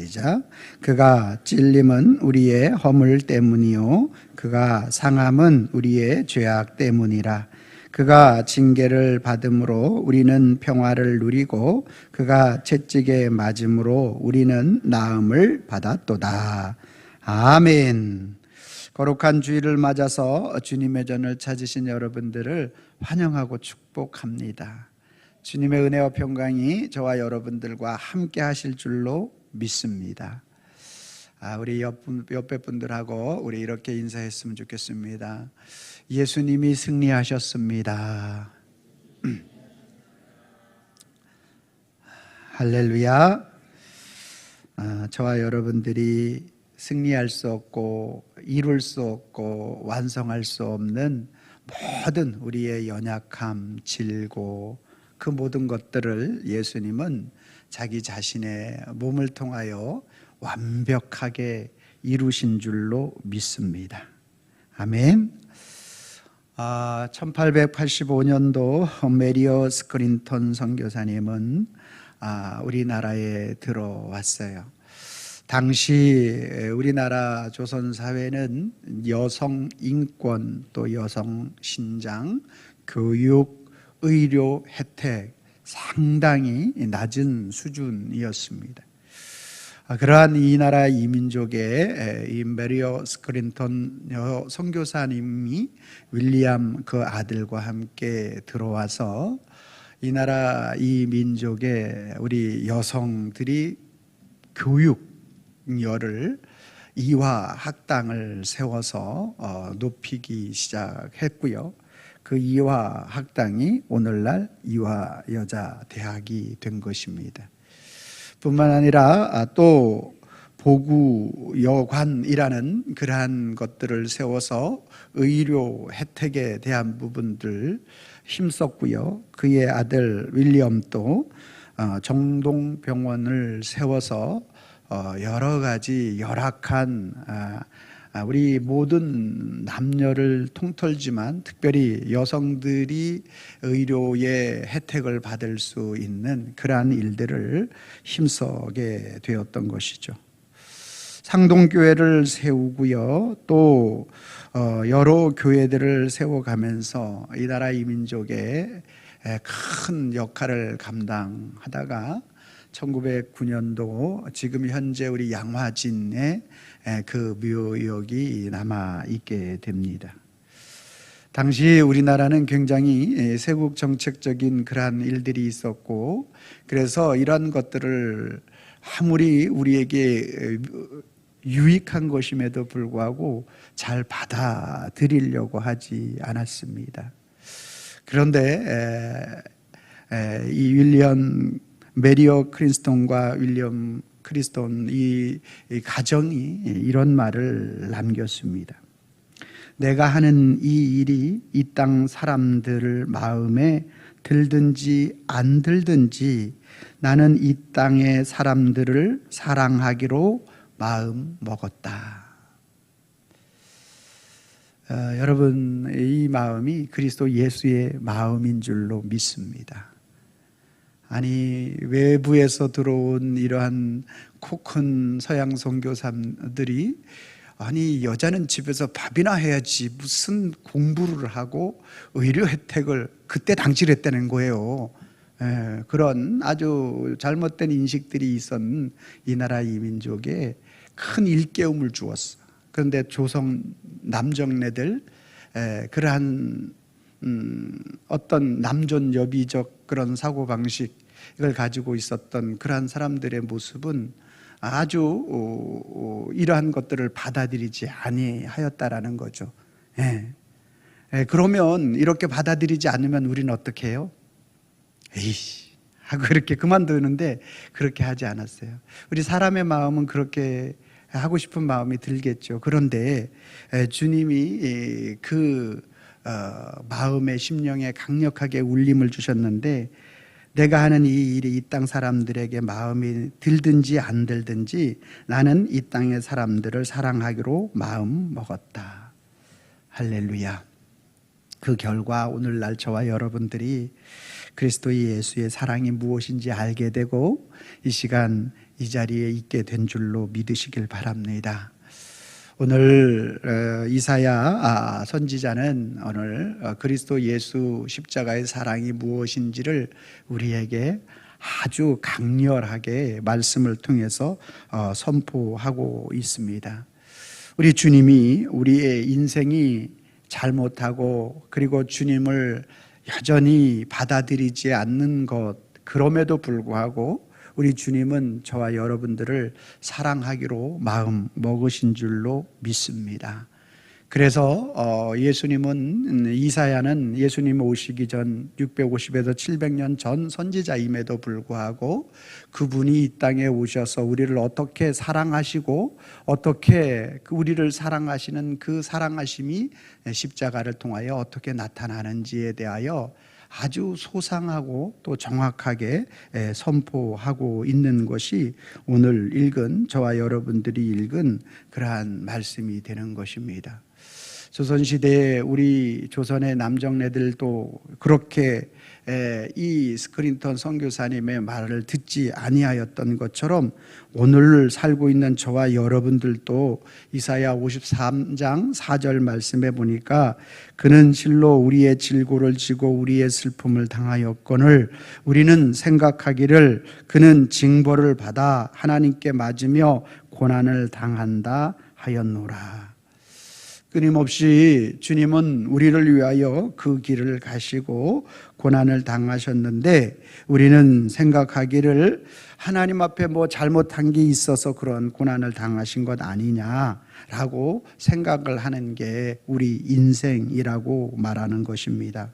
시작. 그가 찔림은 우리의 허물 때문이요 그가 상함은 우리의 죄악 때문이라. 그가 징계를 받음으로 우리는 평화를 누리고 그가 채찍에 맞음으로 우리는 나음을 받았도다. 아멘. 거룩한 주일을 맞아서 주님의 전을 찾으신 여러분들을 환영하고 축복합니다. 주님의 은혜와 평강이 저와 여러분들과 함께 하실 줄로 믿습니다. 우리 옆에 분들하고 우리 이렇게 인사했으면 좋겠습니다. 예수님이 승리하셨습니다. 할렐루야. 저와 여러분들이 승리할 수 없고 이룰 수 없고 완성할 수 없는 모든 우리의 연약함, 질고 그 모든 것들을 예수님은 자기 자신의 몸을 통하여 완벽하게 이루신 줄로 믿습니다. 아멘. 1885년도 메리어 스크린턴 선교사님은 우리나라에 들어왔어요. 당시 우리나라 조선사회는 여성 인권, 또 여성 신장, 교육, 의료 혜택 상당히 낮은 수준이었습니다. 그러한 이 나라 이민족의 이 메리어 스크린턴 선교사님이 윌리엄 그 아들과 함께 들어와서 이 나라 이 민족의 우리 여성들이 교육열을 이화 학당을 세워서 높이기 시작했고요. 그 이화 학당이 오늘날 이화 여자 대학이 된 것입니다. 뿐만 아니라 또 보구 여관이라는 그러한 것들을 세워서 의료 혜택에 대한 부분들 힘썼고요. 그의 아들 윌리엄도 정동병원을 세워서 여러 가지 열악한 우리 모든 남녀를 통틀지만 특별히 여성들이 의료의 혜택을 받을 수 있는 그러한 일들을 힘쓰게 되었던 것이죠. 상동교회를 세우고요. 또 여러 교회들을 세워가면서 이 나라 이민족의 큰 역할을 감당하다가 1909년도 지금 현재 우리 양화진에 그 묘역이 남아 있게 됩니다. 당시 우리나라는 굉장히 세국 정책적인 그러한 일들이 있었고, 그래서 이런 것들을 아무리 우리에게 유익한 것임에도 불구하고 잘 받아들이려고 하지 않았습니다. 그런데 이 윌리엄 메리어 크린스톤과 윌리엄 크리스톤 이 가정이 이런 말을 남겼습니다. 내가 하는 이 일이 이 땅 사람들을 마음에 들든지 안 들든지 나는 이 땅의 사람들을 사랑하기로 마음 먹었다. 여러분, 이 마음이 그리스도 예수의 마음인 줄로 믿습니다. 아니, 외부에서 들어온 이러한 코 큰 서양 선교사들이 아니, 여자는 집에서 밥이나 해야지 무슨 공부를 하고 의료 혜택을 그때 당시를 했다는 거예요. 그런 아주 잘못된 인식들이 있었는 이 나라 이민족에 큰 일깨움을 주었어. 그런데 조선 남정네들 그러한 어떤 남존여비적 그런 사고방식을 가지고 있었던 그러한 사람들의 모습은 아주 이러한 것들을 받아들이지 아니하였다라는 거죠. 그러면 이렇게 받아들이지 않으면 우리는 어떻게 해요? 에이씨 하고 그렇게 그만두는데 그렇게 하지 않았어요. 우리 사람의 마음은 그렇게 하고 싶은 마음이 들겠죠. 그런데 주님이 그 마음의 심령에 강력하게 울림을 주셨는데, 내가 하는 이 일이 이 땅 사람들에게 마음이 들든지 안 들든지 나는 이 땅의 사람들을 사랑하기로 마음 먹었다. 할렐루야. 그 결과 오늘날 저와 여러분들이 그리스도 예수의 사랑이 무엇인지 알게 되고 이 시간 이 자리에 있게 된 줄로 믿으시길 바랍니다. 오늘 이사야 선지자는 오늘 그리스도 예수 십자가의 사랑이 무엇인지를 우리에게 아주 강렬하게 말씀을 통해서 선포하고 있습니다. 우리 주님이 우리의 인생이 잘못하고 그리고 주님을 여전히 받아들이지 않는 것, 그럼에도 불구하고 우리 주님은 저와 여러분들을 사랑하기로 마음 먹으신 줄로 믿습니다. 그래서 예수님은, 이사야는 예수님 오시기 전 650에서 700년 전 선지자임에도 불구하고 그분이 이 땅에 오셔서 우리를 어떻게 사랑하시고 어떻게 우리를 사랑하시는 그 사랑하심이 십자가를 통하여 어떻게 나타나는지에 대하여 아주 소상하고 또 정확하게 선포하고 있는 것이 오늘 읽은, 저와 여러분들이 읽은 그러한 말씀이 되는 것입니다. 조선시대에 우리 조선의 남정네들도 그렇게 이 스크린턴 선교사님의 말을 듣지 아니하였던 것처럼 오늘 살고 있는 저와 여러분들도 이사야 53장 4절 말씀에 보니까 그는 실로 우리의 질고를 지고 우리의 슬픔을 당하였거늘 우리는 생각하기를 그는 징벌을 받아 하나님께 맞으며 고난을 당한다 하였노라. 끊임없이 주님은 우리를 위하여 그 길을 가시고 고난을 당하셨는데 우리는 생각하기를 하나님 앞에 뭐 잘못한 게 있어서 그런 고난을 당하신 것 아니냐라고 생각을 하는 게 우리 인생이라고 말하는 것입니다.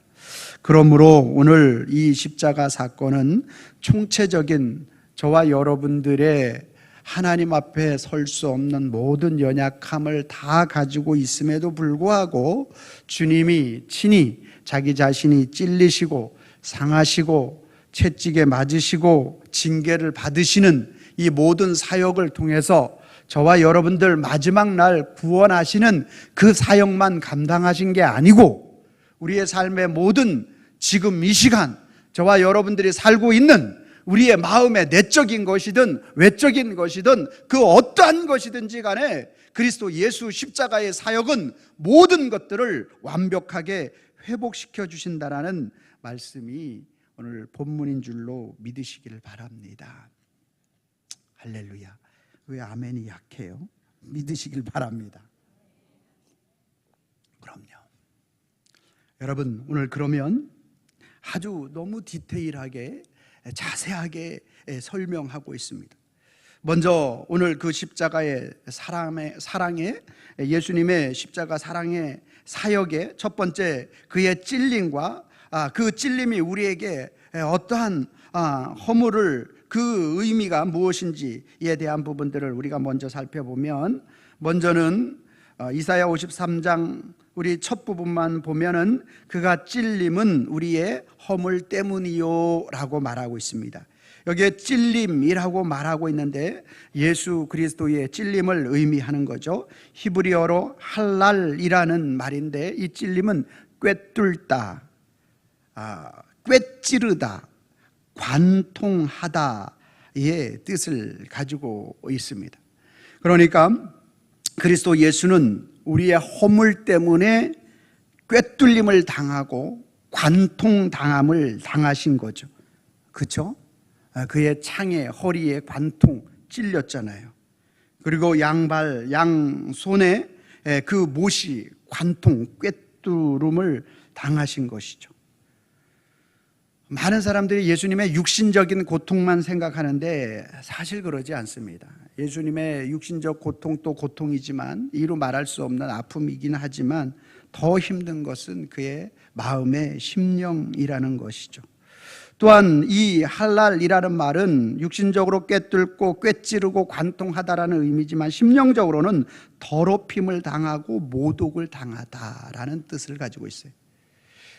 그러므로 오늘 이 십자가 사건은 총체적인 저와 여러분들의 하나님 앞에 설 수 없는 모든 연약함을 다 가지고 있음에도 불구하고 주님이 친히 자기 자신이 찔리시고 상하시고 채찍에 맞으시고 징계를 받으시는 이 모든 사역을 통해서 저와 여러분들 마지막 날 구원하시는 그 사역만 감당하신 게 아니고 우리의 삶의 모든 지금 이 시간 저와 여러분들이 살고 있는 우리의 마음의 내적인 것이든 외적인 것이든 그 어떠한 것이든지 간에 그리스도 예수 십자가의 사역은 모든 것들을 완벽하게 회복시켜 주신다라는 말씀이 오늘 본문인 줄로 믿으시기를 바랍니다. 할렐루야. 왜 아멘이 약해요? 믿으시길 바랍니다. 그럼요. 여러분, 오늘 그러면 아주 너무 디테일하게 자세하게 설명하고 있습니다. 먼저 오늘 그 십자가의 사랑의 예수님의 십자가 사랑의 사역의 첫 번째 그의 찔림과 그 찔림이 우리에게 어떠한 허물을 그 의미가 무엇인지에 대한 부분들을 우리가 먼저 살펴보면 먼저는 이사야 53장 우리 첫 부분만 보면은 그가 찔림은 우리의 허물 때문이요 라고 말하고 있습니다. 여기에 찔림이라고 말하고 있는데 예수 그리스도의 찔림을 의미하는 거죠. 히브리어로 할랄이라는 말인데 이 찔림은 꿰뚫다, 꿰찌르다, 관통하다의 뜻을 가지고 있습니다. 그러니까 그리스도 예수는 우리의 허물 때문에 꿰뚫림을 당하고 관통당함을 당하신 거죠. 그렇죠? 그의 창에 허리에 관통 찔렸잖아요. 그리고 양발 양손에 그 못이 관통 꿰뚫음을 당하신 것이죠. 많은 사람들이 예수님의 육신적인 고통만 생각하는데 사실 그러지 않습니다. 예수님의 육신적 고통도 고통이지만 이루 말할 수 없는 아픔이긴 하지만 더 힘든 것은 그의 마음의 심령이라는 것이죠. 또한 이 할랄이라는 말은 육신적으로 꿰뚫고 꿰찌르고 관통하다라는 의미지만 심령적으로는 더럽힘을 당하고 모독을 당하다라는 뜻을 가지고 있어요.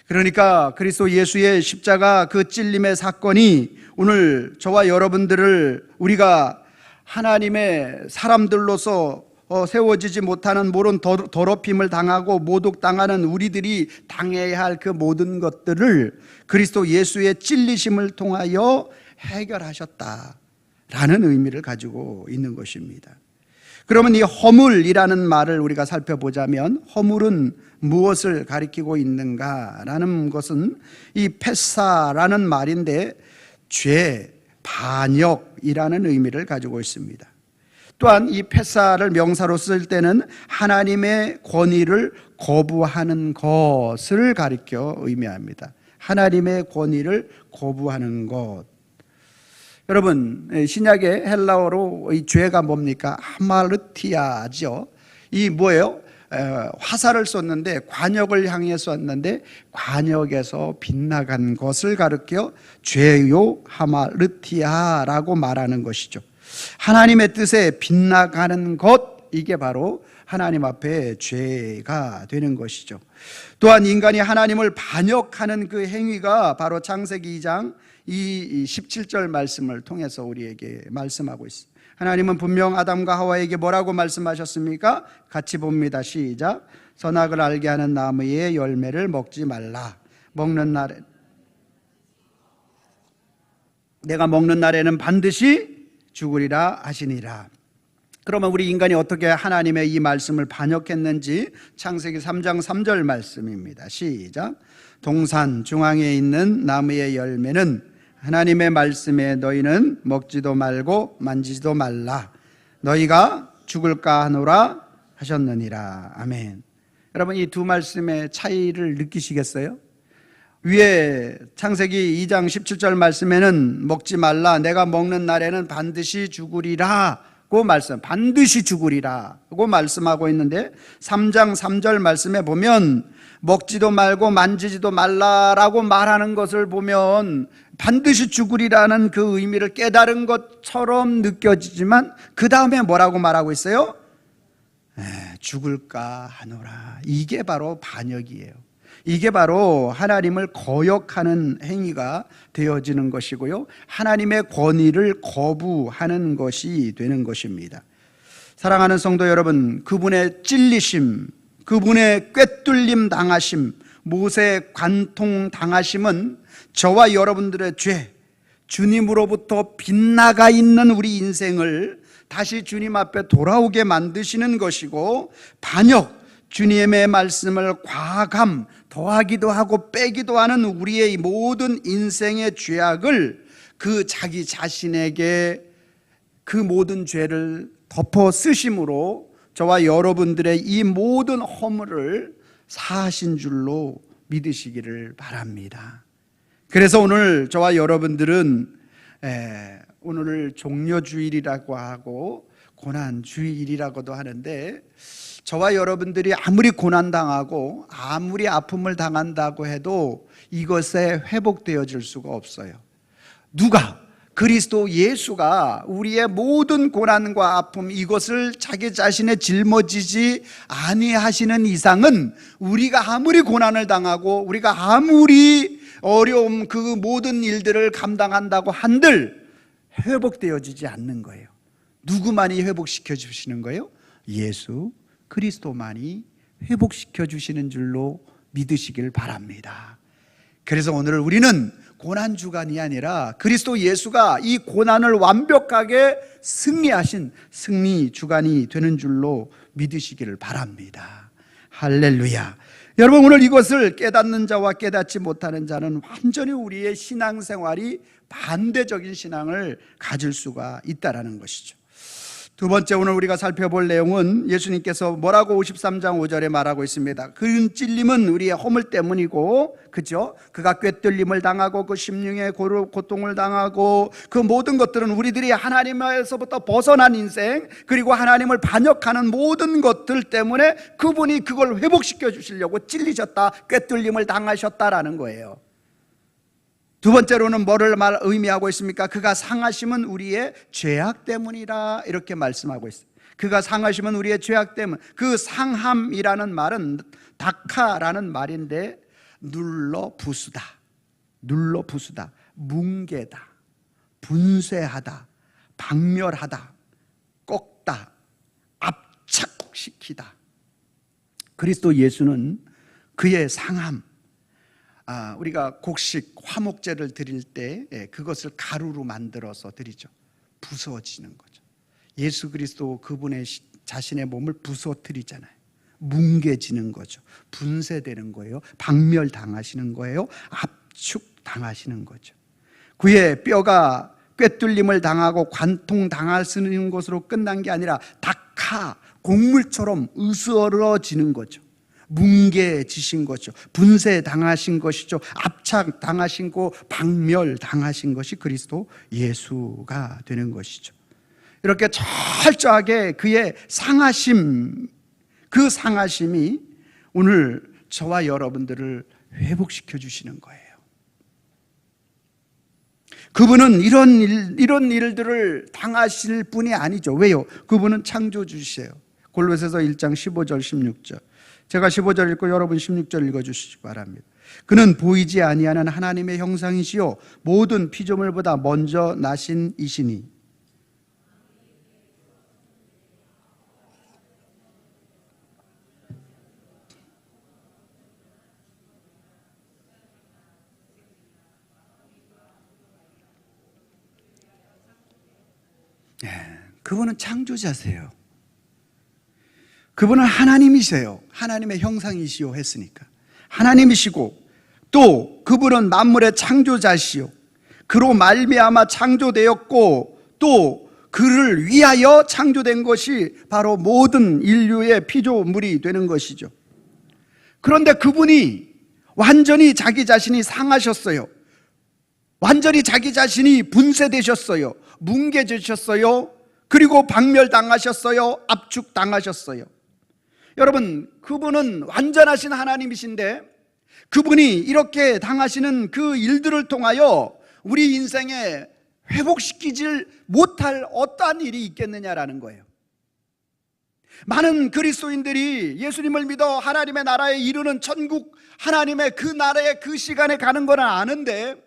그러니까 그리스도 예수의 십자가 그 찔림의 사건이 오늘 저와 여러분들을 우리가 하나님의 사람들로서 세워지지 못하는 모든 더럽힘을 당하고 모독당하는 우리들이 당해야 할 그 모든 것들을 그리스도 예수의 찔리심을 통하여 해결하셨다. 라는 의미를 가지고 있는 것입니다. 그러면 이 허물이라는 말을 우리가 살펴보자면 허물은 무엇을 가리키고 있는가라는 것은 이 패사라는 말인데 죄, 반역이라는 의미를 가지고 있습니다. 또한 이 패사를 명사로 쓸 때는 하나님의 권위를 거부하는 것을 가리켜 의미합니다. 하나님의 권위를 거부하는 것. 여러분, 신약의 헬라어로 이 죄가 뭡니까? 하마르티아죠. 이 뭐예요? 화살을 쏘는데 관역을 향해 쐈는데 관역에서 빗나간 것을 가리켜 죄요 하마르티아라고 말하는 것이죠. 하나님의 뜻에 빗나가는 것, 이게 바로 하나님 앞에 죄가 되는 것이죠. 또한 인간이 하나님을 반역하는 그 행위가 바로 창세기 2장 이 17절 말씀을 통해서 우리에게 말씀하고 있습니다. 하나님은 분명 아담과 하와에게 뭐라고 말씀하셨습니까? 같이 봅니다. 시작. 선악을 알게 하는 나무의 열매를 먹지 말라. 내가 먹는 날에는 반드시 죽으리라 하시니라. 그러면 우리 인간이 어떻게 하나님의 이 말씀을 반역했는지 창세기 3장 3절 말씀입니다. 시작. 동산 중앙에 있는 나무의 열매는 하나님의 말씀에 너희는 먹지도 말고 만지지도 말라. 너희가 죽을까 하노라 하셨느니라. 아멘. 여러분, 이 두 말씀의 차이를 느끼시겠어요? 위에 창세기 2장 17절 말씀에는 먹지 말라. 내가 먹는 날에는 반드시 죽으리라. 반드시 죽으리라고 말씀하고 있는데 3장 3절 말씀에 보면 먹지도 말고 만지지도 말라라고 말하는 것을 보면 반드시 죽으리라는 그 의미를 깨달은 것처럼 느껴지지만 그 다음에 뭐라고 말하고 있어요? 죽을까 하노라. 이게 바로 반역이에요. 이게 바로 하나님을 거역하는 행위가 되어지는 것이고요, 하나님의 권위를 거부하는 것이 되는 것입니다. 사랑하는 성도 여러분, 그분의 찔리심, 그분의 꿰뚫림 당하심, 못에 관통 당하심은 저와 여러분들의 죄, 주님으로부터 빗나가 있는 우리 인생을 다시 주님 앞에 돌아오게 만드시는 것이고, 반역, 주님의 말씀을 과감, 더하기도 하고 빼기도 하는 우리의 모든 인생의 죄악을 그 자기 자신에게 그 모든 죄를 덮어 쓰심으로 저와 여러분들의 이 모든 허물을 사하신 줄로 믿으시기를 바랍니다. 그래서 오늘 저와 여러분들은 오늘을 종려주일이라고 하고 고난주일이라고도 하는데, 저와 여러분들이 아무리 고난당하고 아무리 아픔을 당한다고 해도 이것에 회복되어질 수가 없어요. 누가? 그리스도 예수가 우리의 모든 고난과 아픔, 이것을 자기 자신의 짊어지지 아니하시는 이상은 우리가 아무리 고난을 당하고 우리가 아무리 어려움, 그 모든 일들을 감당한다고 한들 회복되어지지 않는 거예요. 누구만이 회복시켜 주시는 거예요? 예수 그리스도만이 회복시켜 주시는 줄로 믿으시길 바랍니다. 그래서 오늘 우리는 고난주간이 아니라 그리스도 예수가 이 고난을 완벽하게 승리하신 승리주간이 되는 줄로 믿으시기를 바랍니다. 할렐루야. 여러분, 오늘 이것을 깨닫는 자와 깨닫지 못하는 자는 완전히 우리의 신앙생활이 반대적인 신앙을 가질 수가 있다는 것이죠. 두 번째, 오늘 우리가 살펴볼 내용은 예수님께서 뭐라고 53장 5절에 말하고 있습니다. 그 찔림은 우리의 허물 때문이고, 그죠? 그가 꿰뚫림을 당하고 그 심령의 고통을 당하고 그 모든 것들은 우리들이 하나님에서부터 벗어난 인생, 그리고 하나님을 반역하는 모든 것들 때문에 그분이 그걸 회복시켜 주시려고 찔리셨다, 꿰뚫림을 당하셨다라는 거예요. 두 번째로는 뭐를 의미하고 있습니까? 그가 상하심은 우리의 죄악 때문이라, 이렇게 말씀하고 있어요. 그가 상하심은 우리의 죄악 때문. 그 상함이라는 말은 다카라는 말인데 눌러 부수다, 뭉개다, 분쇄하다, 박멸하다, 꺾다, 압착시키다. 그리스도 예수는 그의 상함, 우리가 곡식 화목제를 드릴 때 그것을 가루로 만들어서 드리죠. 부서지는 거죠. 예수 그리스도 그분의 자신의 몸을 부서뜨리잖아요. 뭉개지는 거죠. 분쇄되는 거예요. 박멸당하시는 거예요. 압축당하시는 거죠. 그의 뼈가 꿰뚫림을 당하고 관통당하시는 것으로 끝난 게 아니라 낙하, 곡물처럼 으스러지는 거죠. 뭉개지신 거죠. 분쇄당하신 것이죠. 압착당하신 거, 박멸당하신 것이 그리스도 예수가 되는 것이죠. 이렇게 철저하게 그의 상하심, 그 상하심이 오늘 저와 여러분들을 회복시켜 주시는 거예요. 그분은 이런 일들을 당하실 분이 아니죠. 왜요? 그분은 창조주시에요. 골로새서 1장 15절 16절. 제가 15절 읽고 여러분 16절 읽어주시기 바랍니다. 그는 보이지 아니하는 하나님의 형상이시요 모든 피조물보다 먼저 나신 이시니 그분은 창조자세요. 그분은 하나님이세요. 하나님의 형상이시오 했으니까 하나님이시고, 또 그분은 만물의 창조자시요 그로 말미암아 창조되었고, 또 그를 위하여 창조된 것이 바로 모든 인류의 피조물이 되는 것이죠. 그런데 그분이 완전히 자기 자신이 상하셨어요. 완전히 자기 자신이 분쇄되셨어요. 뭉개지셨어요. 그리고 박멸당하셨어요. 압축당하셨어요. 여러분, 그분은 완전하신 하나님이신데 그분이 이렇게 당하시는 그 일들을 통하여 우리 인생에 회복시키질 못할 어떠한 일이 있겠느냐라는 거예요. 많은 그리스도인들이 예수님을 믿어 하나님의 나라에 이르는 천국, 하나님의 그 나라의 그 시간에 가는 건 아는데,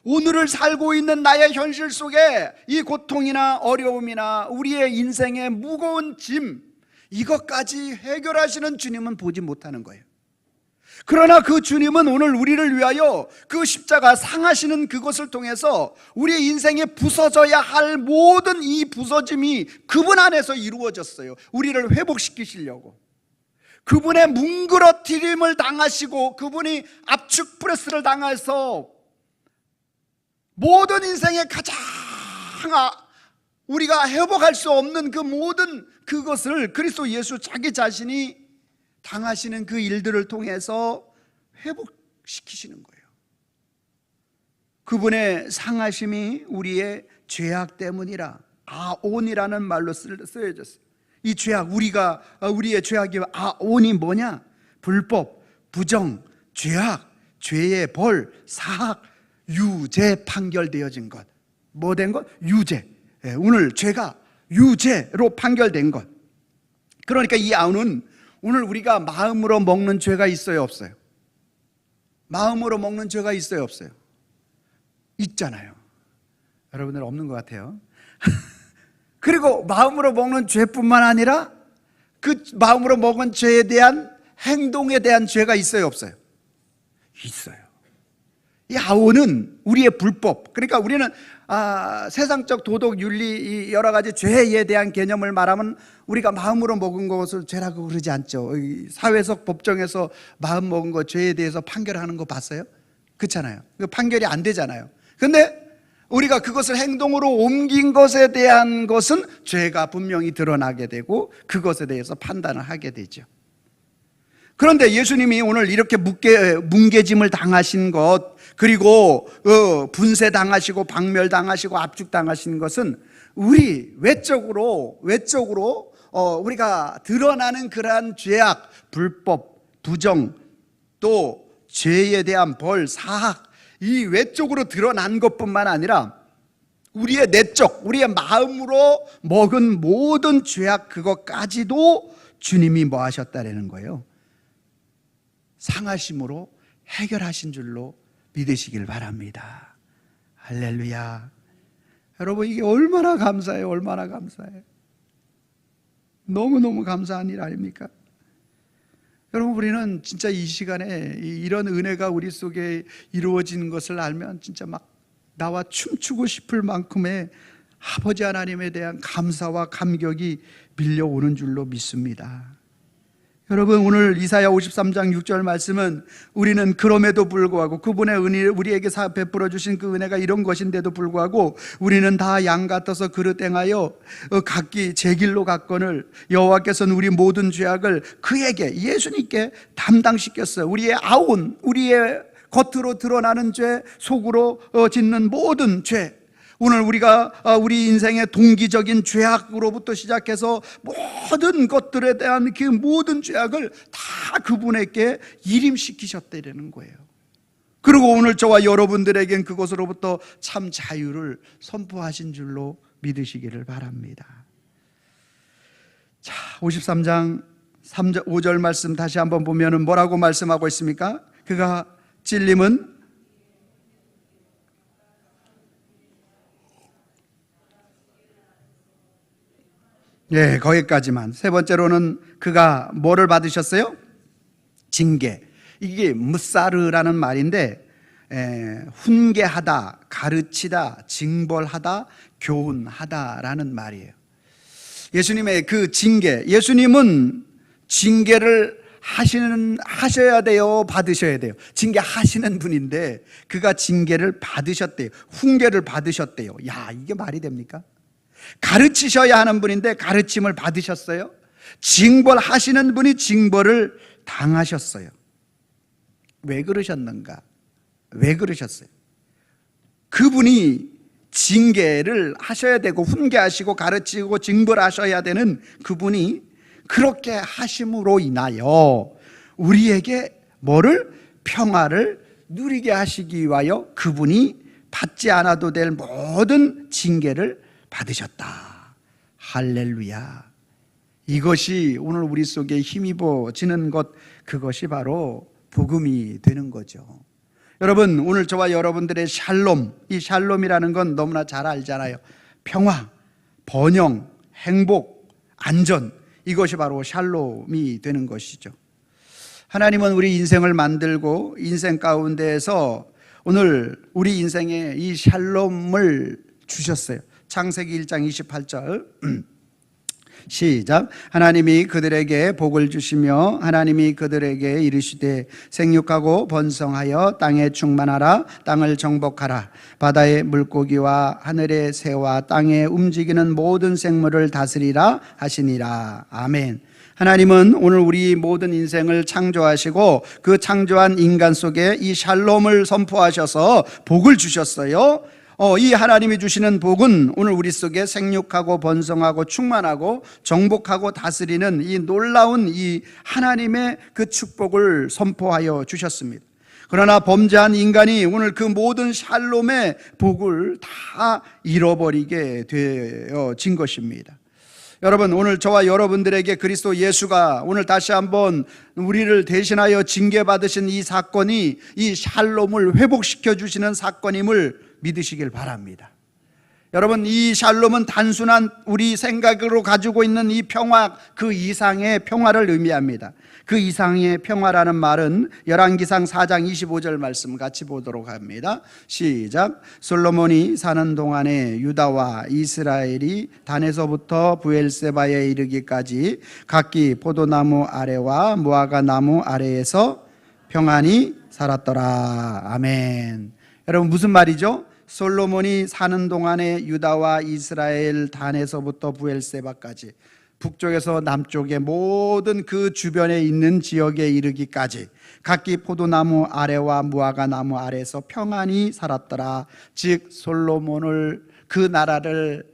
오늘을 살고 있는 나의 현실 속에 이 고통이나 어려움이나 우리의 인생의 무거운 짐, 이것까지 해결하시는 주님은 보지 못하는 거예요. 그러나 그 주님은 오늘 우리를 위하여 그 십자가 상하시는 그것을 통해서 우리의 인생에 부서져야 할 모든 이 부서짐이 그분 안에서 이루어졌어요. 우리를 회복시키시려고. 그분의 뭉그러뜨림을 당하시고 그분이 압축 프레스를 당해서 모든 인생에 가장 우리가 회복할 수 없는 그 모든 그것을 그리스도 예수 자기 자신이 당하시는 그 일들을 통해서 회복시키시는 거예요. 그분의 상하심이 우리의 죄악 때문이라 아온이라는 말로 쓰여졌어요. 이 죄악, 우리의 죄악이 아온이 뭐냐? 불법, 부정, 죄악, 죄의 벌, 사악, 유죄 판결되어진 것. 뭐 된 것? 유죄. 오늘 죄가 유죄로 판결된 것. 그러니까 이 아우는 오늘 우리가 마음으로 먹는 죄가 있어요, 없어요? 마음으로 먹는 죄가 있어요, 없어요? 있잖아요. 여러분들 없는 것 같아요. 그리고 마음으로 먹는 죄뿐만 아니라 그 마음으로 먹은 죄에 대한 행동에 대한 죄가 있어요, 없어요? 있어요. 이 아오는 우리의 불법, 그러니까 우리는 세상적 도덕, 윤리, 여러 가지 죄에 대한 개념을 말하면 우리가 마음으로 먹은 것을 죄라고 그러지 않죠. 사회적 법정에서 마음 먹은 것 죄에 대해서 판결하는 거 봤어요? 그렇잖아요. 판결이 안 되잖아요. 근데 우리가 그것을 행동으로 옮긴 것에 대한 것은 죄가 분명히 드러나게 되고 그것에 대해서 판단을 하게 되죠. 그런데 예수님이 오늘 이렇게 뭉개짐을 당하신 것, 그리고 분쇄당하시고 박멸당하시고 압축당하신 것은 우리 외적으로 우리가 드러나는 그러한 죄악, 불법, 부정, 또 죄에 대한 벌, 사악, 이 외적으로 드러난 것뿐만 아니라 우리의 내적, 우리의 마음으로 먹은 모든 죄악, 그것까지도 주님이 뭐 하셨다라는 거예요? 상하심으로 해결하신 줄로 믿으시길 바랍니다. 할렐루야. 여러분, 이게 얼마나 감사해요. 얼마나 감사해요. 너무너무 감사한 일 아닙니까? 여러분, 우리는 진짜 이 시간에 이런 은혜가 우리 속에 이루어지는 것을 알면 진짜 막 나와 춤추고 싶을 만큼의 아버지 하나님에 대한 감사와 감격이 밀려오는 줄로 믿습니다. 여러분, 오늘 이사야 53장 6절 말씀은 우리는 그럼에도 불구하고 그분의 은혜, 우리에게 베풀어 주신 그 은혜가 이런 것인데도 불구하고 우리는 다 양 같아서 그릇 행하여 각기 제 길로 갔거늘 여호와께서는 우리 모든 죄악을 그에게, 예수님께 담당시켰어요. 우리의 아온, 우리의 겉으로 드러나는 죄, 속으로 짓는 모든 죄, 오늘 우리가 우리 인생의 동기적인 죄악으로부터 시작해서 모든 것들에 대한 그 모든 죄악을 다 그분에게 일임시키셨다는 거예요. 그리고 오늘 저와 여러분들에겐 그것으로부터 참 자유를 선포하신 줄로 믿으시기를 바랍니다. 자, 53장 5절 말씀 다시 한번 보면은 뭐라고 말씀하고 있습니까? 그가 찔림은 예, 거기까지만. 세 번째로는 그가 뭐를 받으셨어요? 징계. 이게 무사르라는 말인데 훈계하다, 가르치다, 징벌하다, 교훈하다라는 말이에요. 예수님의 그 징계, 예수님은 징계를 하셔야 돼요, 받으셔야 돼요? 징계하시는 분인데 그가 징계를 받으셨대요. 훈계를 받으셨대요. 야, 이게 말이 됩니까? 가르치셔야 하는 분인데 가르침을 받으셨어요. 징벌하시는 분이 징벌을 당하셨어요. 왜 그러셨는가? 왜 그러셨어요? 그분이 징계를 하셔야 되고 훈계하시고 가르치고 징벌하셔야 되는 그분이 그렇게 하심으로 인하여 우리에게 뭐를? 평화를 누리게 하시기 위하여 그분이 받지 않아도 될 모든 징계를 받으셨다. 할렐루야. 이것이 오늘 우리 속에 힘입어지는 것, 그것이 바로 복음이 되는 거죠. 여러분, 오늘 저와 여러분들의 샬롬, 이 샬롬이라는 건 너무나 잘 알잖아요. 평화, 번영, 행복, 안전, 이것이 바로 샬롬이 되는 것이죠. 하나님은 우리 인생을 만들고 인생 가운데에서 오늘 우리 인생에 이 샬롬을 주셨어요. 창세기 1장 28절 시작. 하나님이 그들에게 복을 주시며 하나님이 그들에게 이르시되 생육하고 번성하여 땅에 충만하라. 땅을 정복하라. 바다의 물고기와 하늘의 새와 땅에 움직이는 모든 생물을 다스리라 하시니라. 아멘. 하나님은 오늘 우리 모든 인생을 창조하시고 그 창조한 인간 속에 이 샬롬을 선포하셔서 복을 주셨어요. 이 하나님이 주시는 복은 오늘 우리 속에 생육하고 번성하고 충만하고 정복하고 다스리는 이 놀라운 이 하나님의 그 축복을 선포하여 주셨습니다. 그러나 범죄한 인간이 오늘 그 모든 샬롬의 복을 다 잃어버리게 되어진 것입니다. 여러분, 오늘 저와 여러분들에게 그리스도 예수가 오늘 다시 한번 우리를 대신하여 징계받으신 이 사건이 이 샬롬을 회복시켜 주시는 사건임을 믿으시길 바랍니다. 여러분, 이 샬롬은 단순한 우리 생각으로 가지고 있는 이 평화, 그 이상의 평화를 의미합니다. 그 이상의 평화라는 말은 열왕기상 4장 25절 말씀 같이 보도록 합니다. 시작. 솔로몬이 사는 동안에 유다와 이스라엘이 단에서부터 브엘세바에 이르기까지 각기 포도나무 아래와 무화과 나무 아래에서 평안히 살았더라. 아멘. 여러분, 무슨 말이죠? 솔로몬이 사는 동안에 유다와 이스라엘 단에서부터 브엘세바까지 북쪽에서 남쪽의 모든 그 주변에 있는 지역에 이르기까지 각기 포도나무 아래와 무화과 나무 아래에서 평안히 살았더라. 즉 솔로몬을, 그 나라를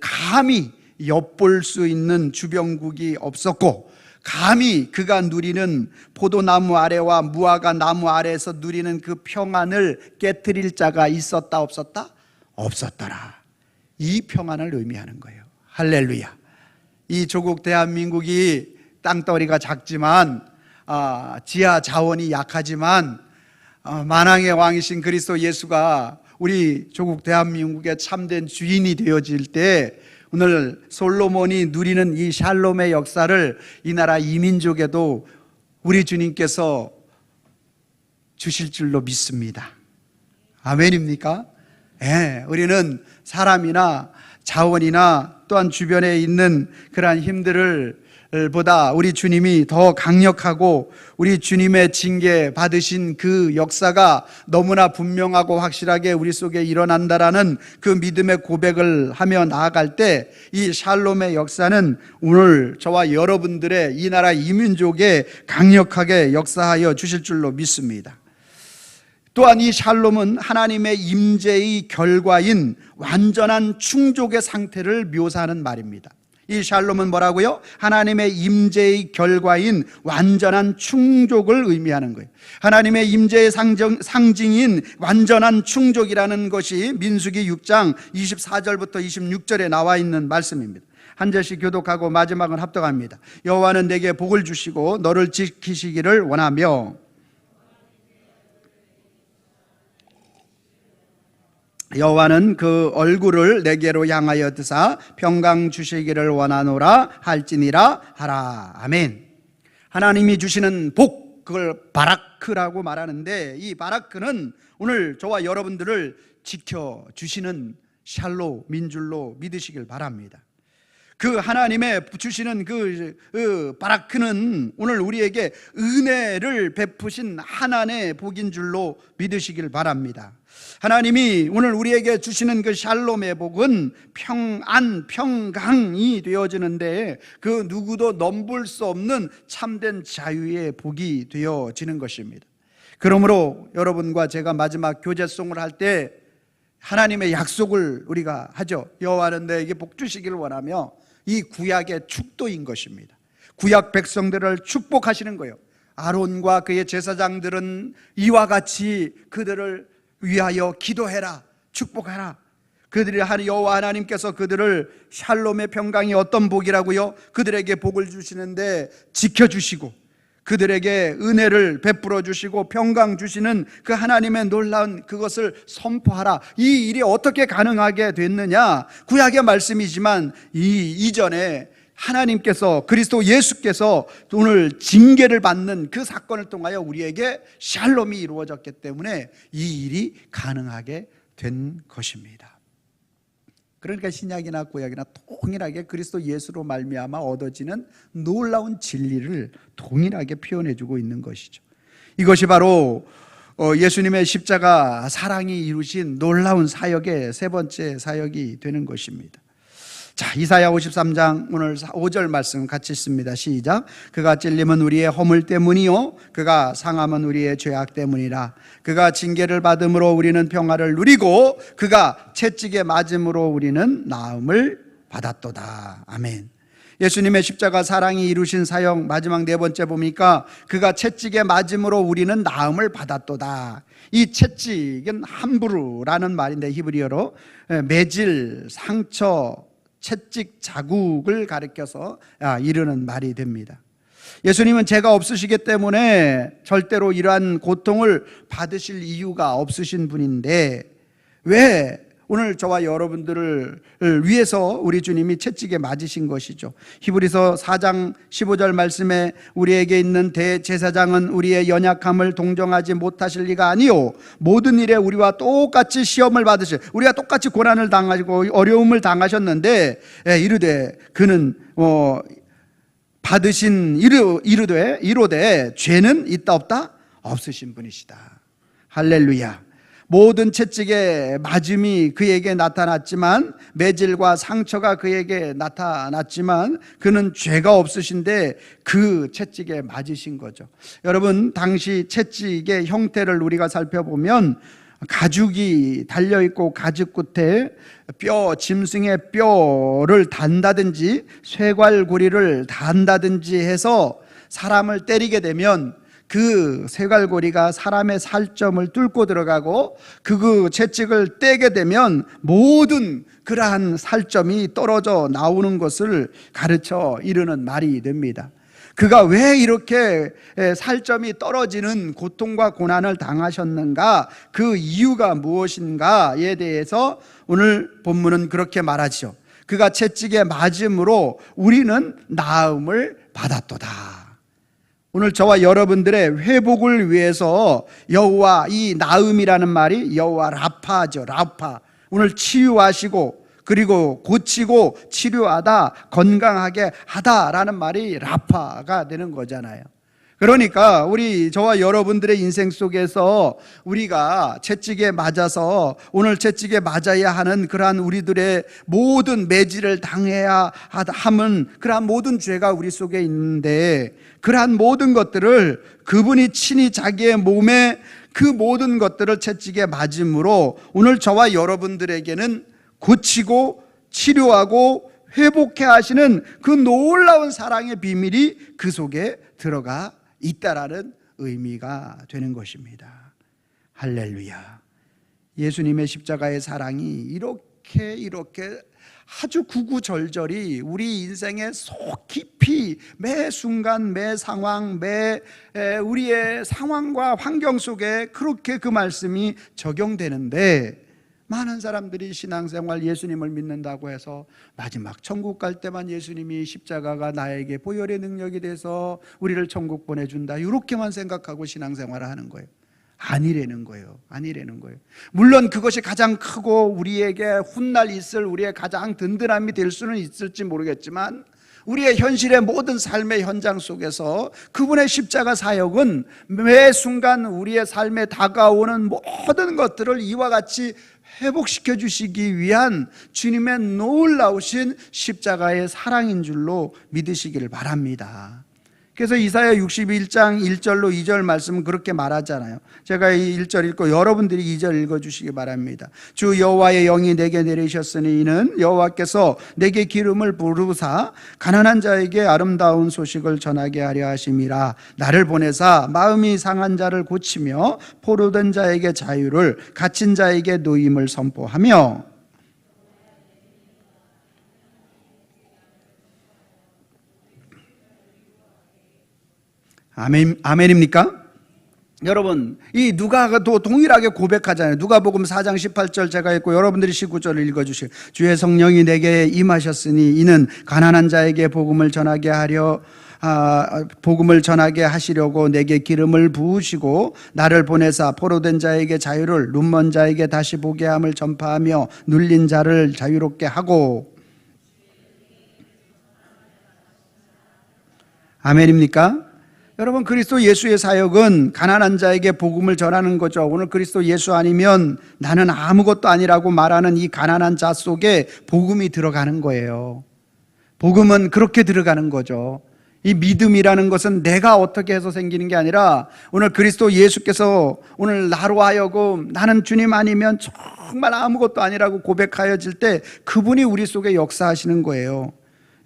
감히 엿볼 수 있는 주변국이 없었고 감히 그가 누리는 포도나무 아래와 무화과 나무 아래에서 누리는 그 평안을 깨트릴 자가 있었다 없었다? 없었더라. 이 평안을 의미하는 거예요. 할렐루야. 이 조국 대한민국이 땅덩어리가 작지만 지하 자원이 약하지만 만왕의 왕이신 그리스도 예수가 우리 조국 대한민국의 참된 주인이 되어질 때 오늘 솔로몬이 누리는 이 샬롬의 역사를 이 나라 이민족에도 우리 주님께서 주실 줄로 믿습니다. 아멘입니까? 예, 우리는 사람이나 자원이나 또한 주변에 있는 그러한 힘들을 보다 우리 주님이 더 강력하고 우리 주님의 징계 받으신 그 역사가 너무나 분명하고 확실하게 우리 속에 일어난다라는 그 믿음의 고백을 하며 나아갈 때 이 샬롬의 역사는 오늘 저와 여러분들의 이 나라 이민족에 강력하게 역사하여 주실 줄로 믿습니다. 또한 이 샬롬은 하나님의 임재의 결과인 완전한 충족의 상태를 묘사하는 말입니다. 이 샬롬은 뭐라고요? 하나님의 임재의 결과인 완전한 충족을 의미하는 거예요. 하나님의 임재의 상징인 완전한 충족이라는 것이 민수기 6장 24절부터 26절에 나와 있는 말씀입니다. 한 절씩 교독하고 마지막은 합독합니다. 여호와는 내게 복을 주시고 너를 지키시기를 원하며 여호와는 그 얼굴을 내게로 향하여 드사 평강 주시기를 원하노라 할지니라 하라. 아멘. 하나님이 주시는 복, 그걸 바라크라고 말하는데 이 바라크는 오늘 저와 여러분들을 지켜주시는 샬롬인 줄로 믿으시길 바랍니다. 그 하나님의 주시는 그 바라크는 오늘 우리에게 은혜를 베푸신 하나님의 복인 줄로 믿으시길 바랍니다. 하나님이 오늘 우리에게 주시는 그 샬롬의 복은 평안, 평강이 되어지는데 그 누구도 넘볼 수 없는 참된 자유의 복이 되어지는 것입니다. 그러므로 여러분과 제가 마지막 교제송을 할 때 하나님의 약속을 우리가 하죠. 여호와는 내게 복 주시기를 원하며 이 구약의 축도인 것입니다. 구약 백성들을 축복하시는 거예요. 아론과 그의 제사장들은 이와 같이 그들을 위하여 기도해라, 축복하라. 그들이 여호와 하나님께서 그들을 샬롬의 평강이 어떤 복이라고요? 그들에게 복을 주시는데 지켜주시고 그들에게 은혜를 베풀어 주시고 평강 주시는 그 하나님의 놀라운 그것을 선포하라. 이 일이 어떻게 가능하게 됐느냐? 구약의 말씀이지만 이전에 하나님께서 그리스도 예수께서 오늘 징계를 받는 그 사건을 통하여 우리에게 샬롬이 이루어졌기 때문에 이 일이 가능하게 된 것입니다. 그러니까 신약이나 구약이나 동일하게 그리스도 예수로 말미암아 얻어지는 놀라운 진리를 동일하게 표현해주고 있는 것이죠. 이것이 바로 예수님의 십자가 사랑이 이루신 놀라운 사역의 세 번째 사역이 되는 것입니다. 자, 이사야 53장 오늘 5절 말씀 같이 읽습니다. 시작. 그가 찔림은 우리의 허물 때문이요 그가 상함은 우리의 죄악 때문이라. 그가 징계를 받음으로 우리는 평화를 누리고 그가 채찍에 맞음으로 우리는 나음을 받았도다. 아멘. 예수님의 십자가 사랑이 이루신 사역 마지막 네 번째 보니까 그가 채찍에 맞음으로 우리는 나음을 받았도다. 이 채찍은 함부르라는 말인데 히브리어로 매질, 상처, 채찍 자국을 가리켜서 이르는 말이 됩니다. 예수님은 죄가 없으시기 때문에 절대로 이러한 고통을 받으실 이유가 없으신 분인데 왜 오늘 저와 여러분들을 위해서 우리 주님이 채찍에 맞으신 것이죠. 히브리서 4장 15절 말씀에 우리에게 있는 대제사장은 우리의 연약함을 동정하지 못하실 리가 아니요 모든 일에 우리와 똑같이 시험을 받으실, 우리가 똑같이 고난을 당하시고 어려움을 당하셨는데 이르되 그는 받으신 이르되 죄는 있다 없다? 없으신 분이시다. 할렐루야. 모든 채찍의 맞음이 그에게 나타났지만 매질과 상처가 그에게 나타났지만 그는 죄가 없으신데 그 채찍에 맞으신 거죠. 여러분, 당시 채찍의 형태를 우리가 살펴보면 가죽이 달려있고 가죽 끝에 짐승의 뼈를 단다든지 쇠갈고리를 단다든지 해서 사람을 때리게 되면 그 쇠갈고리가 사람의 살점을 뚫고 들어가고 그 채찍을 떼게 되면 모든 그러한 살점이 떨어져 나오는 것을 가르쳐 이르는 말이 됩니다. 그가 왜 이렇게 살점이 떨어지는 고통과 고난을 당하셨는가, 그 이유가 무엇인가에 대해서 오늘 본문은 그렇게 말하죠. 그가 채찍에 맞음으로 우리는 나음을 받았도다. 오늘 저와 여러분들의 회복을 위해서 여호와, 이 나음이라는 말이 여호와 라파죠. 라파. 오늘 치유하시고 그리고 고치고 치료하다, 건강하게 하다라는 말이 라파가 되는 거잖아요. 그러니까 저와 여러분들의 인생 속에서 우리가 채찍에 맞아서 오늘 채찍에 맞아야 하는 그러한 우리들의 모든 매질을 당해야 함은 그러한 모든 죄가 우리 속에 있는데, 그러한 모든 것들을 그분이 친히 자기의 몸에 그 모든 것들을 채찍에 맞음으로 오늘 저와 여러분들에게는 고치고 치료하고 회복해 하시는 그 놀라운 사랑의 비밀이 그 속에 들어가 있다라는 의미가 되는 것입니다. 할렐루야. 예수님의 십자가의 사랑이 이렇게 아주 구구절절히 우리 인생의 속 깊이 매 순간 매 상황 우리의 상황과 환경 속에 그렇게 그 말씀이 적용되는데, 많은 사람들이 신앙생활 예수님을 믿는다고 해서 마지막 천국 갈 때만 예수님이 십자가가 나에게 보혈의 능력이 돼서 우리를 천국 보내준다, 이렇게만 생각하고 신앙생활을 하는 거예요. 아니라는 거예요. 물론 그것이 가장 크고 우리에게 훗날 있을 우리의 가장 든든함이 될 수는 있을지 모르겠지만, 우리의 현실의 모든 삶의 현장 속에서 그분의 십자가 사역은 매 순간 우리의 삶에 다가오는 모든 것들을 이와 같이 회복시켜 주시기 위한 주님의 놀라우신 십자가의 사랑인 줄로 믿으시기를 바랍니다. 그래서 이사야 61장 1절로 2절 말씀은 그렇게 말하잖아요. 제가 이 1절 읽고 여러분들이 2절 읽어주시기 바랍니다. 주 여호와의 영이 내게 내리셨으니 이는 여호와께서 내게 기름을 부르사 가난한 자에게 아름다운 소식을 전하게 하려 하심이라. 나를 보내사 마음이 상한 자를 고치며 포로된 자에게 자유를, 갇힌 자에게 노임을 선포하며. 아멘입니까? 여러분, 이 누가도 동일하게 고백하잖아요. 누가복음 4장 18절 제가 읽고 여러분들이 19절을 읽어주세요. 주의 성령이 내게 임하셨으니 이는 가난한 자에게 복음을 전하게 하시려고 내게 기름을 부으시고 나를 보내사 포로된 자에게 자유를, 눈먼 자에게 다시 보게 함을 전파하며 눌린 자를 자유롭게 하고. 아멘입니까? 여러분, 그리스도 예수의 사역은 가난한 자에게 복음을 전하는 거죠. 오늘 그리스도 예수 아니면 나는 아무것도 아니라고 말하는 이 가난한 자 속에 복음이 들어가는 거예요. 복음은 그렇게 들어가는 거죠. 이 믿음이라는 것은 내가 어떻게 해서 생기는 게 아니라 오늘 그리스도 예수께서 오늘 나로 하여금 나는 주님 아니면 정말 아무것도 아니라고 고백하여질 때 그분이 우리 속에 역사하시는 거예요.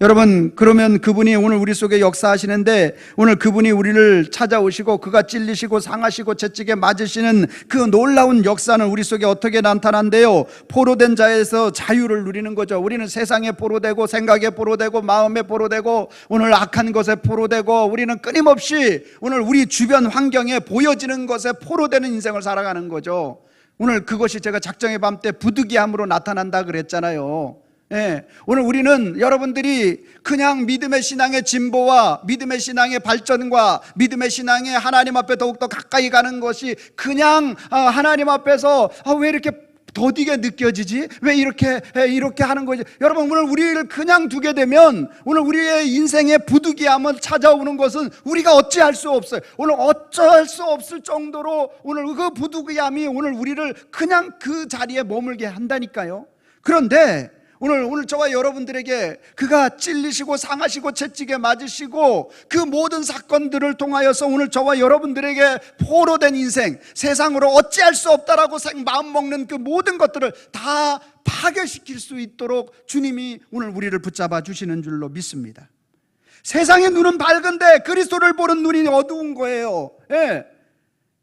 여러분, 그러면 그분이 오늘 우리 속에 역사하시는데, 오늘 그분이 우리를 찾아오시고 그가 찔리시고 상하시고 채찍에 맞으시는 그 놀라운 역사는 우리 속에 어떻게 나타난대요? 포로된 자에서 자유를 누리는 거죠. 우리는 세상에 포로되고 생각에 포로되고 마음에 포로되고 오늘 악한 것에 포로되고 우리는 끊임없이 오늘 우리 주변 환경에 보여지는 것에 포로되는 인생을 살아가는 거죠. 오늘 그것이 제가 작정의 밤 때 부득이함으로 나타난다 그랬잖아요. 예, 오늘 우리는 여러분들이 그냥 믿음의 신앙의 진보와 믿음의 신앙의 발전과 믿음의 신앙의 하나님 앞에 더욱더 가까이 가는 것이 그냥 하나님 앞에서 왜 이렇게 더디게 느껴지지? 왜 이렇게 하는 거지? 여러분, 오늘 우리를 그냥 두게 되면 오늘 우리의 인생의 부득이함을 찾아오는 것은 우리가 어찌할 수 없어요. 오늘 어쩔 수 없을 정도로 오늘 그 부득이함이 오늘 우리를 그냥 그 자리에 머물게 한다니까요. 그런데 오늘 저와 여러분들에게 그가 찔리시고 상하시고 채찍에 맞으시고 그 모든 사건들을 통하여서 오늘 저와 여러분들에게 포로된 인생, 세상으로 어찌할 수 없다라고 마음먹는 그 모든 것들을 다 파괴시킬 수 있도록 주님이 오늘 우리를 붙잡아 주시는 줄로 믿습니다. 세상의 눈은 밝은데 그리스도를 보는 눈이 어두운 거예요. 예.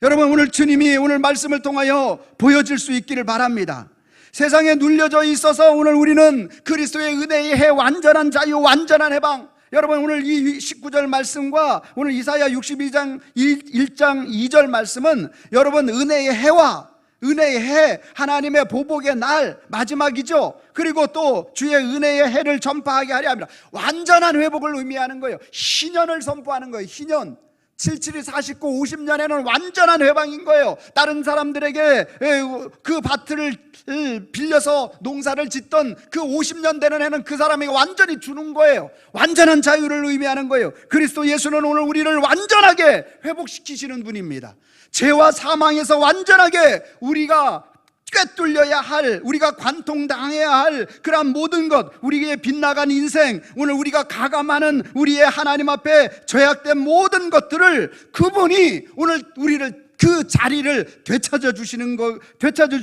여러분, 오늘 주님이 오늘 말씀을 통하여 보여줄 수 있기를 바랍니다. 세상에 눌려져 있어서 오늘 우리는 그리스도의 은혜의 해, 완전한 자유, 완전한 해방. 여러분, 오늘 이 19절 말씀과 오늘 이사야 62장 1장 2절 말씀은 여러분 은혜의 해와 은혜의 해, 하나님의 보복의 날 마지막이죠. 그리고 또 주의 은혜의 해를 전파하게 하려 합니다. 완전한 회복을 의미하는 거예요. 희년을 선포하는 거예요. 희년. 77이 49, 50년에는 완전한 회방인 거예요. 다른 사람들에게 그 밭을 빌려서 농사를 짓던 그 50년 되는 해는 그 사람에게 완전히 주는 거예요. 완전한 자유를 의미하는 거예요. 그리스도 예수는 오늘 우리를 완전하게 회복시키시는 분입니다. 죄와 사망에서 완전하게 우리가 꿰뚫려야 할, 우리가 관통당해야 할 그러한 모든 것, 우리의 빗나간 인생, 오늘 우리가 가감하는 우리의 하나님 앞에 죄악된 모든 것들을 그분이 오늘 우리를 그 자리를 되찾아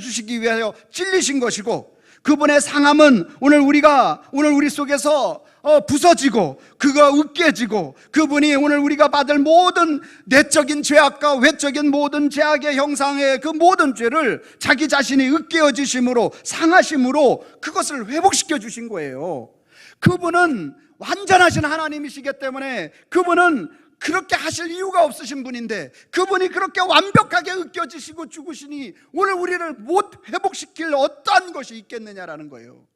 주시기 위하여 찔리신 것이고, 그분의 상함은 오늘 우리 속에서 부서지고 그가 으깨지고, 그분이 오늘 우리가 받을 모든 내적인 죄악과 외적인 모든 죄악의 형상의 그 모든 죄를 자기 자신이 으깨어지심으로, 상하심으로 그것을 회복시켜 주신 거예요. 그분은 완전하신 하나님이시기 때문에 그분은 그렇게 하실 이유가 없으신 분인데, 그분이 그렇게 완벽하게 으깨어지시고 죽으시니 오늘 우리를 못 회복시킬 어떠한 것이 있겠느냐라는 거예요.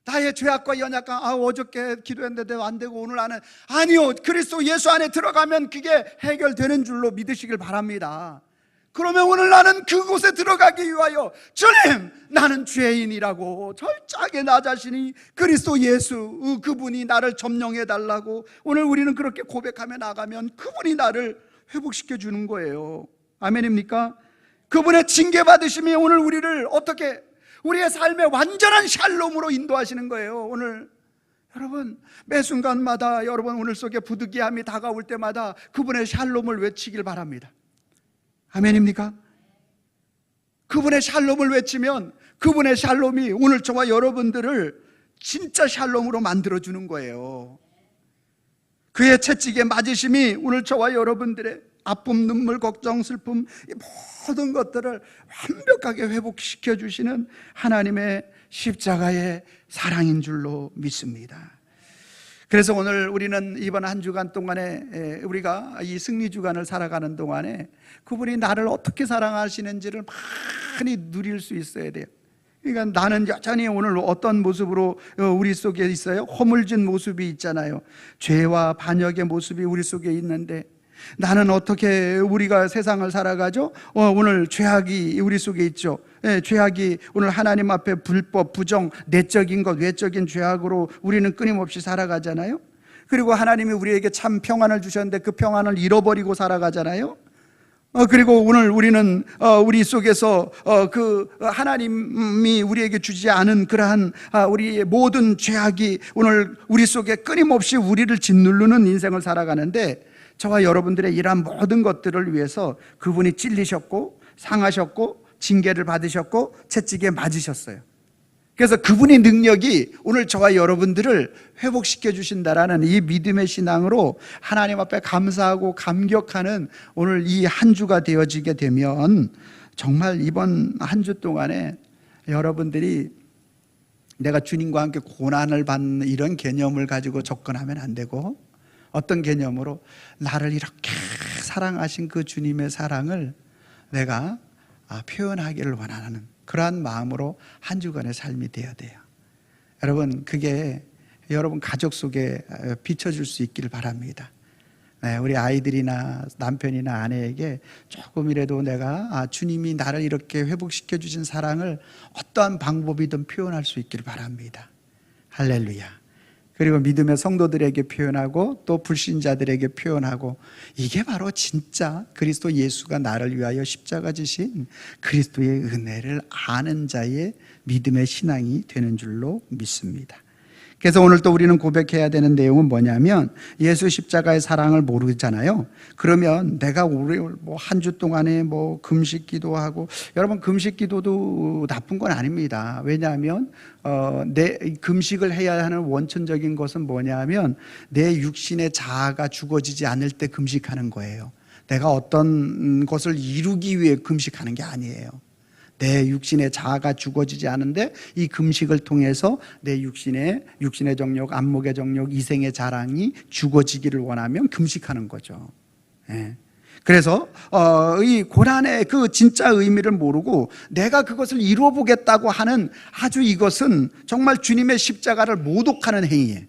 나의 죄악과 연약과 어저께 기도했는데 안 되고 오늘 안 해. 아니요, 그리스도 예수 안에 들어가면 그게 해결되는 줄로 믿으시길 바랍니다. 그러면 오늘 나는 그곳에 들어가기 위하여, 주님, 나는 죄인이라고 철저하게 나 자신이 그리스도 예수, 그분이 나를 점령해 달라고 오늘 우리는 그렇게 고백하며 나가면 그분이 나를 회복시켜 주는 거예요. 아멘입니까? 그분의 징계받으심이 오늘 우리를 어떻게 우리의 삶의 완전한 샬롬으로 인도하시는 거예요. 오늘 여러분, 매 순간마다 여러분 오늘 속에 부득이함이 다가올 때마다 그분의 샬롬을 외치길 바랍니다. 아멘입니까? 그분의 샬롬을 외치면 그분의 샬롬이 오늘 저와 여러분들을 진짜 샬롬으로 만들어주는 거예요. 그의 채찍에 맞으심이 오늘 저와 여러분들의 아픔, 눈물, 걱정, 슬픔, 이 모든 것들을 완벽하게 회복시켜 주시는 하나님의 십자가의 사랑인 줄로 믿습니다. 그래서 오늘 우리는 이번 한 주간 동안에, 우리가 이 승리 주간을 살아가는 동안에 그분이 나를 어떻게 사랑하시는지를 많이 누릴 수 있어야 돼요. 그러니까 나는 여전히 오늘 어떤 모습으로 우리 속에 있어요? 허물진 모습이 있잖아요. 죄와 반역의 모습이 우리 속에 있는데, 나는 어떻게 우리가 세상을 살아가죠? 오늘 죄악이 우리 속에 있죠. 죄악이 오늘 하나님 앞에 불법, 부정, 내적인 것, 외적인 죄악으로 우리는 끊임없이 살아가잖아요. 그리고 하나님이 우리에게 참 평안을 주셨는데 그 평안을 잃어버리고 살아가잖아요. 그리고 오늘 우리는 우리 속에서 그 하나님이 우리에게 주지 않은 그러한 우리의 모든 죄악이 오늘 우리 속에 끊임없이 우리를 짓누르는 인생을 살아가는데, 저와 여러분들의 이러한 모든 것들을 위해서 그분이 찔리셨고 상하셨고 징계를 받으셨고 채찍에 맞으셨어요. 그래서 그분의 능력이 오늘 저와 여러분들을 회복시켜 주신다라는 이 믿음의 신앙으로 하나님 앞에 감사하고 감격하는 오늘 이 한 주가 되어지게 되면, 정말 이번 한 주 동안에 여러분들이 내가 주님과 함께 고난을 받는 이런 개념을 가지고 접근하면 안 되고, 어떤 개념으로 나를 이렇게 사랑하신 그 주님의 사랑을 내가 표현하기를 원하는 그러한 마음으로 한 주간의 삶이 되어야 돼요. 여러분, 그게 여러분 가족 속에 비춰줄 수 있기를 바랍니다. 우리 아이들이나 남편이나 아내에게 조금이라도 내가 주님이 나를 이렇게 회복시켜 주신 사랑을 어떠한 방법이든 표현할 수 있기를 바랍니다. 할렐루야. 그리고 믿음의 성도들에게 표현하고 또 불신자들에게 표현하고, 이게 바로 진짜 그리스도 예수가 나를 위하여 십자가 지신 그리스도의 은혜를 아는 자의 믿음의 신앙이 되는 줄로 믿습니다. 그래서 오늘 또 우리는 고백해야 되는 내용은 뭐냐면, 예수 십자가의 사랑을 모르잖아요. 그러면 내가 한 주 동안에 금식 기도하고, 여러분 금식 기도도 나쁜 건 아닙니다. 왜냐하면 내 금식을 해야 하는 원천적인 것은 뭐냐면, 내 육신의 자아가 죽어지지 않을 때 금식하는 거예요. 내가 어떤 것을 이루기 위해 금식하는 게 아니에요. 내 육신의 자아가 죽어지지 않은데 이 금식을 통해서 내 육신의 정욕, 안목의 정욕, 이생의 자랑이 죽어지기를 원하면 금식하는 거죠. 그래서 이 고난의 그 진짜 의미를 모르고 내가 그것을 이루어보겠다고 하는 아주 이것은 정말 주님의 십자가를 모독하는 행위예요.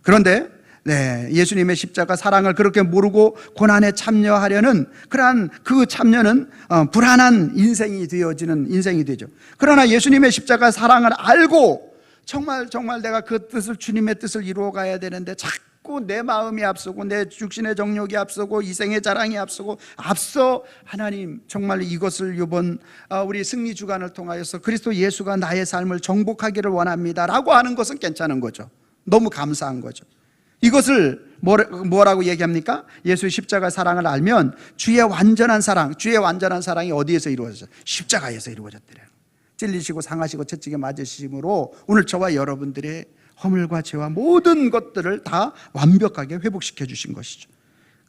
그런데 네, 예수님의 십자가 사랑을 그렇게 모르고 고난에 참여하려는 그러한 그 참여는 불안한 인생이 되죠. 그러나 예수님의 십자가 사랑을 알고 정말 내가 그 뜻을, 주님의 뜻을 이루어 가야 되는데 자꾸 내 마음이 앞서고 내 육신의 정욕이 앞서고 이생의 자랑이 앞서 하나님 정말 이것을 이번 우리 승리 주간을 통하여서 그리스도 예수가 나의 삶을 정복하기를 원합니다 라고 하는 것은 괜찮은 거죠. 너무 감사한 거죠. 이것을 뭐라고 얘기합니까? 예수의 십자가 사랑을 알면 주의 완전한 사랑이 어디에서 이루어졌어요? 십자가에서 이루어졌더래요. 찔리시고 상하시고 채찍에 맞으심으로 오늘 저와 여러분들의 허물과 죄와 모든 것들을 다 완벽하게 회복시켜 주신 것이죠.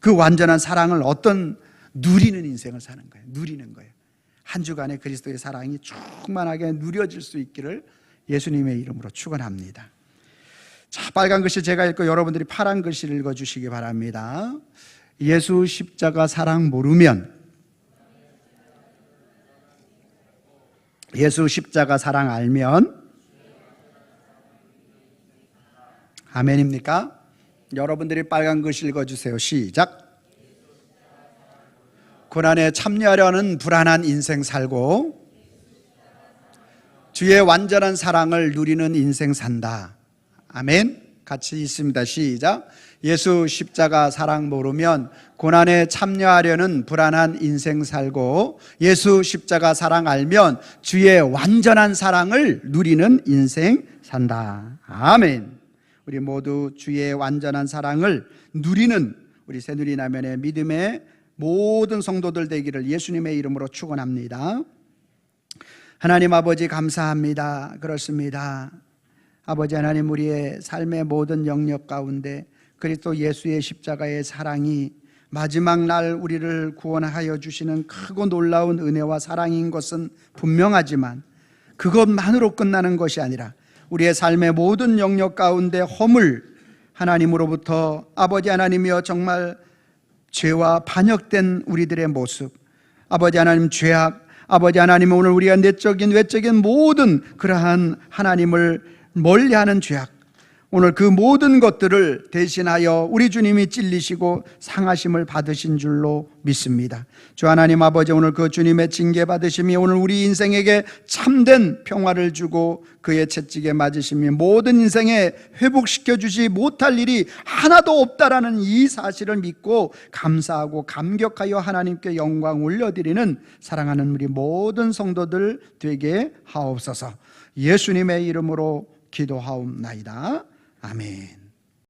그 완전한 사랑을 누리는 인생을 사는 거예요. 누리는 거예요. 한 주간의 그리스도의 사랑이 충만하게 누려질 수 있기를 예수님의 이름으로 축원합니다. 자, 빨간 글씨 제가 읽고 여러분들이 파란 글씨를 읽어주시기 바랍니다. 예수 십자가 사랑 모르면, 예수 십자가 사랑 알면, 아멘입니까? 여러분들이 빨간 글씨 읽어주세요. 시작. 고난에 참여하려는 불안한 인생 살고 주의 완전한 사랑을 누리는 인생 산다. 아멘. 같이 있습니다. 시작. 예수 십자가 사랑 모르면 고난에 참여하려는 불안한 인생 살고 예수 십자가 사랑 알면 주의 완전한 사랑을 누리는 인생 산다. 아멘. 우리 모두 주의 완전한 사랑을 누리는 우리 새누리남연의 믿음의 모든 성도들 되기를 예수님의 이름으로 축원합니다. 하나님 아버지 감사합니다. 그렇습니다. 아버지 하나님, 우리의 삶의 모든 영역 가운데 그리스도 예수의 십자가의 사랑이 마지막 날 우리를 구원하여 주시는 크고 놀라운 은혜와 사랑인 것은 분명하지만 그것만으로 끝나는 것이 아니라 우리의 삶의 모든 영역 가운데 허물, 하나님으로부터 아버지 하나님이여 정말 죄와 반역된 우리들의 모습, 아버지 하나님 죄악, 아버지 하나님 오늘 우리가 내적인 외적인 모든 그러한 하나님을 멀리하는 죄악, 오늘 그 모든 것들을 대신하여 우리 주님이 찔리시고 상하심을 받으신 줄로 믿습니다. 주 하나님 아버지, 오늘 그 주님의 징계 받으심이 오늘 우리 인생에게 참된 평화를 주고 그의 채찍에 맞으심이 모든 인생에 회복시켜 주지 못할 일이 하나도 없다라는 이 사실을 믿고 감사하고 감격하여 하나님께 영광 올려드리는 사랑하는 우리 모든 성도들 되게 하옵소서. 예수님의 이름으로 기도하옵나이다. 아멘.